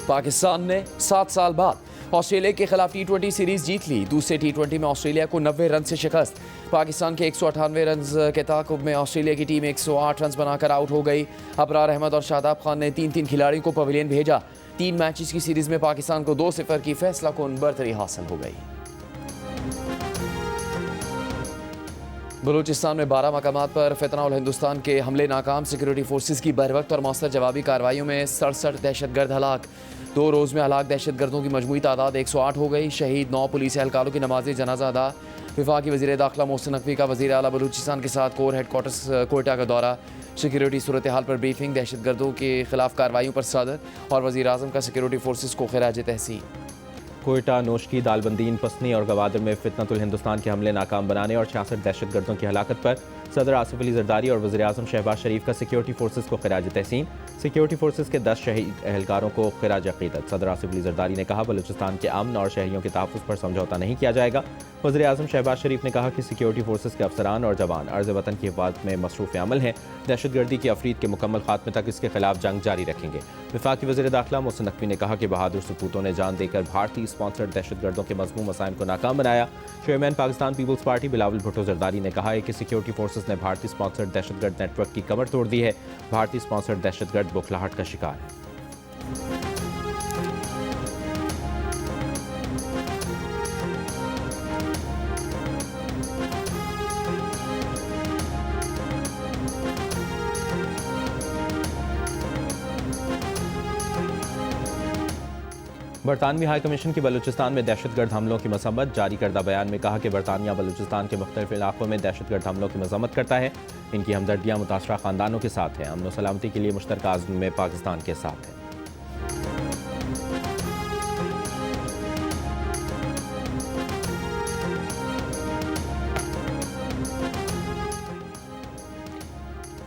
पाकिस्तान ने 7 साल बाद ऑस्ट्रेलिया के खिलाफ T20 सीरीज जीत ली। दूसरे T20 में ऑस्ट्रेलिया को 90 रन से शिकस्त। पाकिस्तान के 198 रन के ताकुब में ऑस्ट्रेलिया की टीम 108 रन बनाकर आउट हो गई। अबरार अहमद और शादाब खान ने 3-3 खिलाड़ियों को पवेलियन भेजा। 3 मैचेस की सीरीज में पाकिस्तान को 2-0 की फैसला कुन बरतरी हासिल हो गई। बलूचिस्तान में 12 मकामात पर फितना और हिंदुस्तान के हमले नाकाम। सिक्योरिटी फोर्सेस की बरवक्त और मौसर जवाबी कार्रवाइयों में 67 दहशतगर्द हलाक। 2 रोज़ में हलाक दहशतगर्दों की मजमूई तादाद 108 हो गई। शहीद 9 पुलिस एहलकारों की नमाज़ी जनाजा अदा। वफाकी वज़ीर दाखिला मोहसिन नकवी का वज़ीर आला बलूचिस्तान के साथ कोर हेडक्वार्टर्स कोयटा का दौरा। सिक्योरिटी सूरत हाल पर ब्रीफिंग। दहशतगर्दों के खिलाफ कार्रवाइयों पर सदर और वज़ीर आज़म का सिक्योरिटी फोर्सेस को खिराज तहसीन। कोयटा, नोशकी, दालबंदीन, पसनी और गवादर में फितनतुल हिंदुस्तान के हमले नाकाम बनाने और 66 दहशतगर्दों की हलाकत पर सदर आसिफ अली जरदारी और वज़ीर आज़म शहबाज शरीफ का सिक्योरिटी फोर्सेस को खिराज तहसीन। सिक्योरिटी फोर्सेस के 10 शहीद एहलकारों को खिराज अक़ीदत। सदर आसिफ अली जरदारी ने कहा, बलूचिस्तान के अमन और शहरियों के तहफ़्फ़ुज़ पर समझौता नहीं किया जाएगा। वज़ीर आज़म शहबाज शरीफ ने कहा कि सिक्योरिटी फोर्सेस के अफसरान और जवान अर्ज़ वतन की हिफाजत में मसरूफ़ अमल हैं। दहशतगर्दी की अफरीद के मुकम्मल खात्मे तक इसके खिलाफ जंग जारी रखेंगे। वफाकी वज़ीर दाखिला मोहसिन नकवी ने कहा कि बहादुर सपूतों ने जान देकर भारतीय स्पॉन्सर्ड दहशतगर्दों के मज़मूम मसाइम को नाकाम बनाया। Chairman Pakistan Peoples Party Bilawal Bhutto Zardari ने कहा है कि सिक्योरिटी फोर्सेस ने भारतीय स्पॉन्सर्ड दहशतगर्द नेटवर्क की कमर तोड़ दी है। भारतीय स्पॉन्सर्ड दहशतगर्द बौखलाहट का शिकार है। बरतानवी हाई कमीशन की बलूचिस्तान में दहशतगर्द हमलों की मसम्मत। जारी करदा बयान में कहा कि बरतानिया बलूचिस्तान के मुख्तलिफ इलाकों में दहशतगर्द हमलों की मजम्मत करता है। इनकी हमदर्दियाँ मुतासरा ख़ानदानों के साथ हैं। अमन व सलामती के लिए मुश्तरका आज़म में पाकिस्तान के साथ है।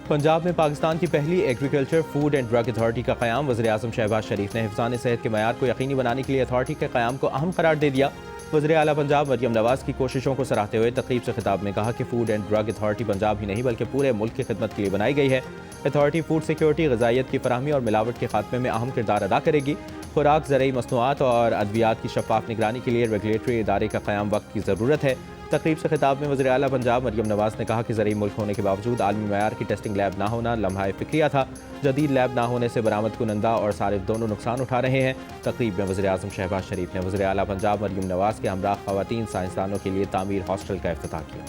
पंजाब में पाकिस्तान की पहली agriculture, food and drug authority का क़याम। वज़ीर आज़म शहबाज शरीफ ने हिफ़्ज़ान सेहत के मयार को यकीनी बनाने के लिए अथॉरिटी के क़याम को अहम करार दे दिया। वज़ीर आला पंजाब मरियम नवाज़ की कोशिशों को सराहते हुए तकरीब से खिताब में कहा कि food and drug authority Punjab ही नहीं बल्कि पूरे मुल्क की खिदमत के लिए बनाई गई है। अथॉरिटी फूड सिक्योरिटी, ग़िज़ाइयत की फराहमी और मिलावट के खात्मे में अहम किरदार अदा करेगी। खुराक, ज़रूरी मसनूआत और अद्वियात की शफ़ाफ़ निगरानी के लिए रेगुलेटरी इदारे का क़याम वक्त की ज़रूरत है। तकरीब से खिताब में वज़ीर आला पंजाब मरियम नवाज़ ने कहा कि ज़रूरी मुल्क होने के बावजूद आलमी मयार की टेस्टिंग लैब ना होना लम्हा फ़िक्रिया था। जदीद लैब ना होने से बरामद कुनंदा और सारिफ दोनों नुकसान उठा रहे हैं। तकरीब में वज़ीर आज़म शहबाज शरीफ ने वज़ीर आला पंजाब मरियम नवाज़ के हमरा ख़वातीन साइंसदानों के लिए तामीर हॉस्टल का इफ्तिताह किया।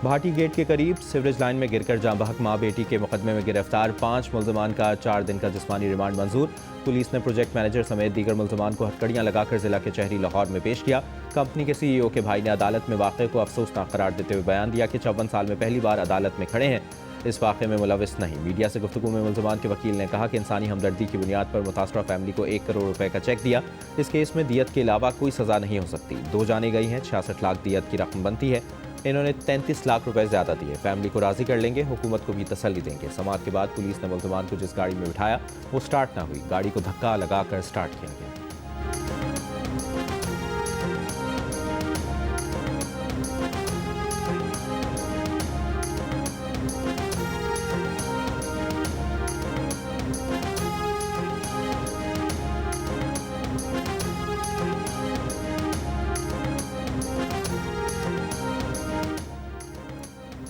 भाटी गेट के करीब सीवरेज लाइन में गिरकर जाँ बहक माँ बेटी के मुकदमे में गिरफ्तार 5 मुल्ज़मान का 4 दिन का जिस्मानी रिमांड मंजूर। पुलिस ने प्रोजेक्ट मैनेजर समेत दीगर मुल्ज़मान को हथकड़ियाँ लगाकर जिला के शहरी लाहौर में पेश किया। कंपनी के CEO के भाई ने अदालत में वाक़े को अफसोसनाक करार देते हुए बयान दिया कि 54 साल में पहली बार अदालत में खड़े हैं। इस वाक़े में मुलविस नहीं। मीडिया से गुफ्तगू में मुल्ज़मान के वकील ने कहा कि इंसानी हमदर्दी की बुनियाद पर मुतासरा फैमिली को 1 करोड़ रुपए का चेक दिया। इस केस में दियत के अलावा कोई सज़ा नहीं हो सकती। 2 जानें गई हैं, 66 लाख दियत की रकम बनती है। इन्होंने 33 लाख रुपए ज़्यादा दिए। फैमिली को राज़ी कर लेंगे, हुकूमत को भी तसल्ली देंगे। समाअत के बाद पुलिस ने मुल्ज़मान को जिस गाड़ी में बिठाया वो स्टार्ट ना हुई। गाड़ी को धक्का लगाकर स्टार्ट किया गया।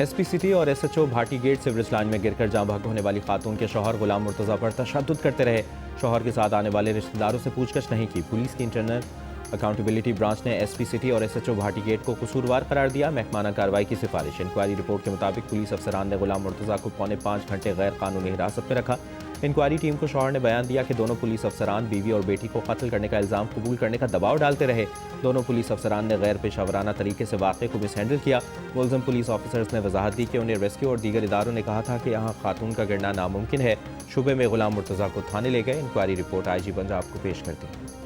SP सिटी और SHO Bhati gate sewerage line में गिरकर जाँ बहक होने वाली खातून के शौहर गुलाम मुर्तज़ा पर तशद्दुद करते रहे। शौहर के साथ आने वाले रिश्तेदारों से पूछताछ नहीं की। पुलिस की इंटरनल अकाउंटेबिलिटी ब्रांच ने SP सिटी और SHO भाटी गेट को कसूरवार करार दिया। महकमाना कार्रवाई की सिफारिश। इंक्वायरी रिपोर्ट के मुताबिक पुलिस अफसरान ने गुलाम मुर्तज़ा को 4.25 घंटे गैर कानूनी हिरासत में रखा। इंक्वायरी टीम को शौहर ने बयान दिया कि दोनों पुलिस अफसरान बीवी और बेटी को कत्ल करने का इल्ज़ाम कबूल करने का दबाव डालते रहे। दोनों पुलिस अफसरान ने गैर पेशावराना तरीके से वाक़े को मिसहैंडल किया। मुल्ज़िम पुलिस ऑफिसर्स ने वजाहत दी कि उन्हें रेस्क्यू और दीगर इदारों ने कहा था कि यहाँ खातून का गिरना नामुमकिन है। शुबे में गुलाम मुर्तज़ा को थाने ले गए। इंक्वायरी रिपोर्ट IG पंजाब को पेश कर दी।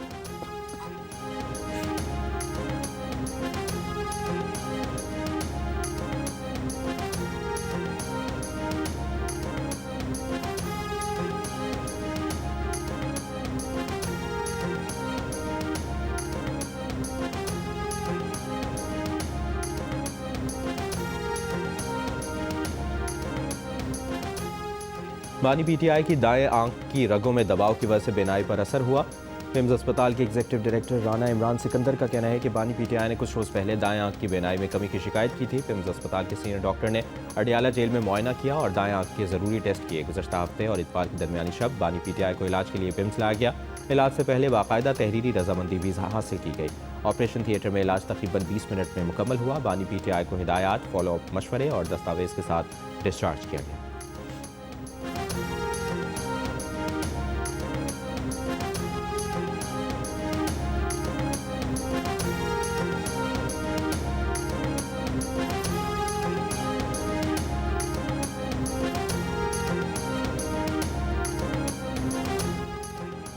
बानी पीटीआई की दाएं आंख की रगों में दबाव की वजह से बीनाई पर असर हुआ। पिम्स अस्पताल के एग्जीक्यूटिव डायरेक्टर राना इमरान सिकंदर का कहना है कि बानी पीटीआई ने कुछ रोज़ पहले दाएं आंख की बीनाई में कमी की शिकायत की थी। पिम्स अस्पताल के सीनियर डॉक्टर ने अडियाला जेल में मुआयना किया और दाएं आंख के ज़रूरी टेस्ट किए। गुज़श्ता हफ्ते और इतवार की दरमियानी शब बानी पीटीआई को इलाज के लिए पिम्स लाया गया। इलाज से पहले बाकायदा तहरीरी रजामंदी भी हासिल की गई। ऑपरेशन थिएटर में इलाज तकरीबन 20 मिनट में मुकम्मल हुआ। बानी पीटीआई को हिदायत, फॉलोअप मशवरे और दस्तावेज़ के साथ डिस्चार्ज किया गया।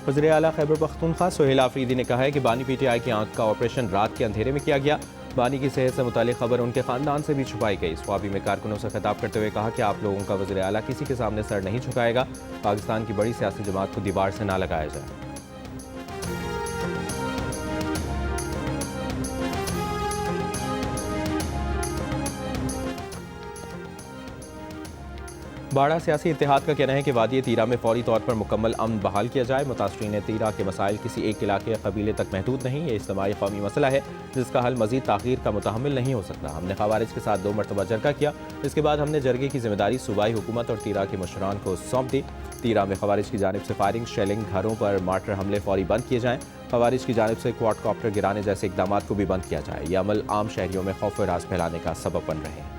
वज़ीर आला खैबर पख्तूनख्वा सोहेल आफरीदी ने कहा है कि बानी पीटीआई की आंख का ऑपरेशन रात के अंधेरे में किया गया। बानी की सेहत से मुतालिक खबर उनके ख़ानदान से भी छुपाई गई। स्वाबी में कारकुनों से खिताब करते हुए कहा कि आप लोगों का वज़ीर आला किसी के सामने सर नहीं झुकाएगा। पाकिस्तान की बड़ी सियासी जमात को दीवार से ना लगाया जाए। बाड़ा सियासी इत्तेहाद का कहना है कि वादी तीरा में फौरी तौर पर मुकम्मल अमन बहाल किया जाए। मुतासरीन तीरा के मसाइल किसी एक इलाके या कबीले तक महदूद नहीं। ये इज्तिमाई कौमी मसला है जिसका हल मजीद ताख़ीर का मुतहम्मिल नहीं हो सकता। हमने खवारिज के साथ 2 मरतबा जरगा किया। इसके बाद हमने जरगे की जिम्मेदारी सूबाई हुकूमत और तीरा के मुशरान को सौंप दी। तीरा में खवारिज की जानिब से फायरिंग, शेलिंग, घरों पर मार्टर हमले फौरी बंद किए जाएँ। खवारिज की जानिब से क्वाडकॉप्टर गिराने जैसे इकदाम को भी बंद किया जाए। यह अमल आम शहरियों में खौफ व राज फैलाने का सबब बन रहे हैं।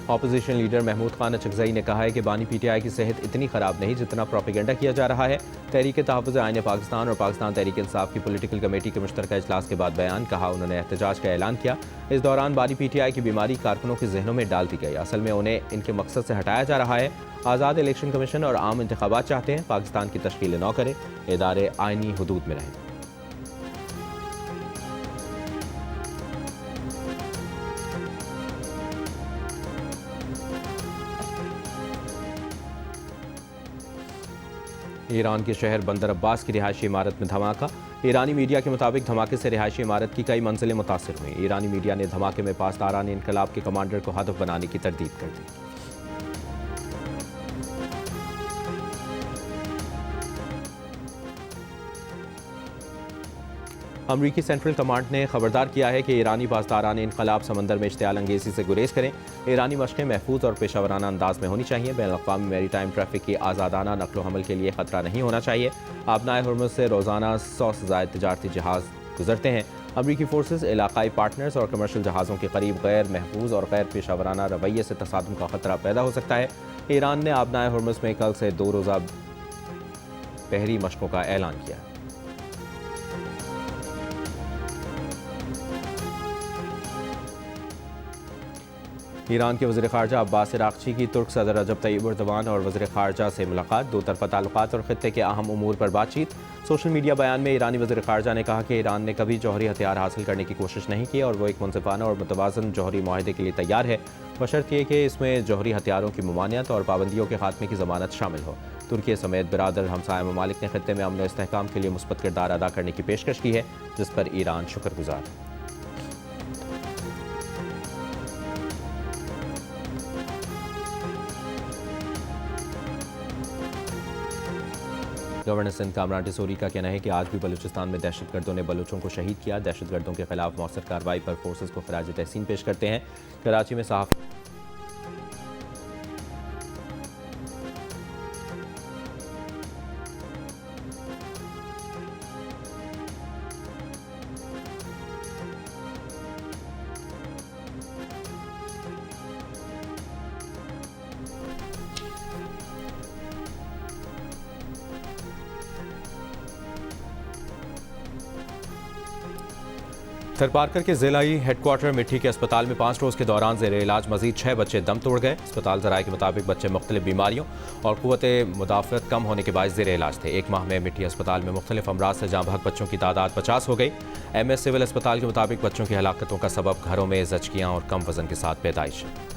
ऑपोजिशन लीडर महमूद खान अचकजई ने कहा है कि बानी पीटीआई की सेहत इतनी ख़राब नहीं जितना प्रोपेगेंडा किया जा रहा है। तहरीक तहफ़्फ़ुज़ आईन पाकिस्तान और पाकिस्तान तहरीक इंसाफ की पॉलिटिकल कमेटी के मुश्तरका इजलास के बाद बयान कहा। उन्होंने एहतजाज का ऐलान किया। इस दौरान बानी पीटीआई की बीमारी कारकुनों के जहनों में डाल दी गई। असल में उन्हें इनके मकसद से हटाया जा रहा है। आज़ाद इलेक्शन कमीशन और आम इंतखाबात चाहते हैं। पाकिस्तान की तश्कील न करें, इदारे आइनी हदूद में रहें। ईरान के शहर बंदर अब्बास की रिहायशी इमारत में धमाका। ईरानी मीडिया के मुताबिक धमाके से रिहायशी इमारत की कई मंजिलें मुतासिर हुई। ईरानी मीडिया ने धमाके में पासदारान इनकलाब के कमांडर को हदफ बनाने की तरदीद कर दी। अमरीकी सेंट्रल कमांड ने खबरदार किया है कि ईरानी पासदारान इनकलाब समंदर में इश्तियाल अंगेज़ी से गुरेज करें। ईरानी मशक़ें महफूज और पेशावराना अंदाज में होनी चाहिए। बैनुल-अक़वामी मैरीटाइम ट्रैफिक की आज़ादाना नक़्ल हमल के लिए ख़तरा नहीं होना चाहिए। आबनाए हुर्मुज़ से रोज़ाना 100 से ज़ायद तिजारती जहाज़ गुजरते हैं। अमरीकी फोर्सेस इलाकाई पार्टनर्स और कमर्शियल जहाज़ों के करीब गैर महफूज और गैर पेशावराना रवैये से तसादुम का ख़तरा पैदा हो सकता है। ईरान ने आबनाए हुर्मुज़ में कल से 2 रोज़ा बहरी मशक़ों का ऐलान किया। ईरान के वज़ीर ख़ारजा अब्बास अराग़ची की तुर्क सदर रजब तय्यिब एर्दोग़ान और वज़ीर ख़ारजा से मुलाकात। 2 तरफ़ा ताल्लुक़ात और ख़ित्ते के अहम उमूर पर बातचीत। सोशल मीडिया बयान में ईरानी वज़ीर ख़ारजा ने कहा कि ईरान ने कभी जौहरी हथियार हासिल करने की कोशिश नहीं की और वो एक मुनसिफ़ाना और मुतवाज़न जौहरी मुआहदे के लिए तैयार है, बशर्ते कि इसमें जौहरी हथियारों की ममानियत और पाबंदियों के खात्मे की ज़मानत शामिल हो। तुर्की समेत बिरादर हमसाया ममालिक ने ख़ित्ते में अमन व इस्तेहकाम के लिए मुस्बत किरदार अदा करने की पेशकश की है, जिस पर ईरान शुक्रगुज़ार है। गवर्नर सिंध कामरान टिसोरी का कहना है कि आज भी बलूचिस्तान में दहशतगर्दों ने बलूचों को शहीद किया। दहशतगर्दों के खिलाफ मौसर कार्रवाई पर फोर्सेस को खराज तहसीन पेश करते हैं। कराची में साफ थरपारकर के जिलाई हेडक्वार्टर मिट्टी के अस्पताल में 5 रोज़ के दौरान ज़ेर इलाज मजीद 6 बच्चे दम तोड़ गए। अस्पताल ज़राए के मुताबिक बच्चे मुख्तलिफ बीमारियों और क़ुव्वत मुदाफ़त कम होने के बायस ज़ेर इलाज थे। 1 माह में मिट्टी अस्पताल में मुख्तलिफ अमराज से जाँ बहक बच्चों की तादाद 50 हो गई। MS सिविल अस्पताल के मुताबिक बच्चों की हलाकतों का सबब घरों में ज़चकियाँ और कम वज़न के साथ पैदाइश है।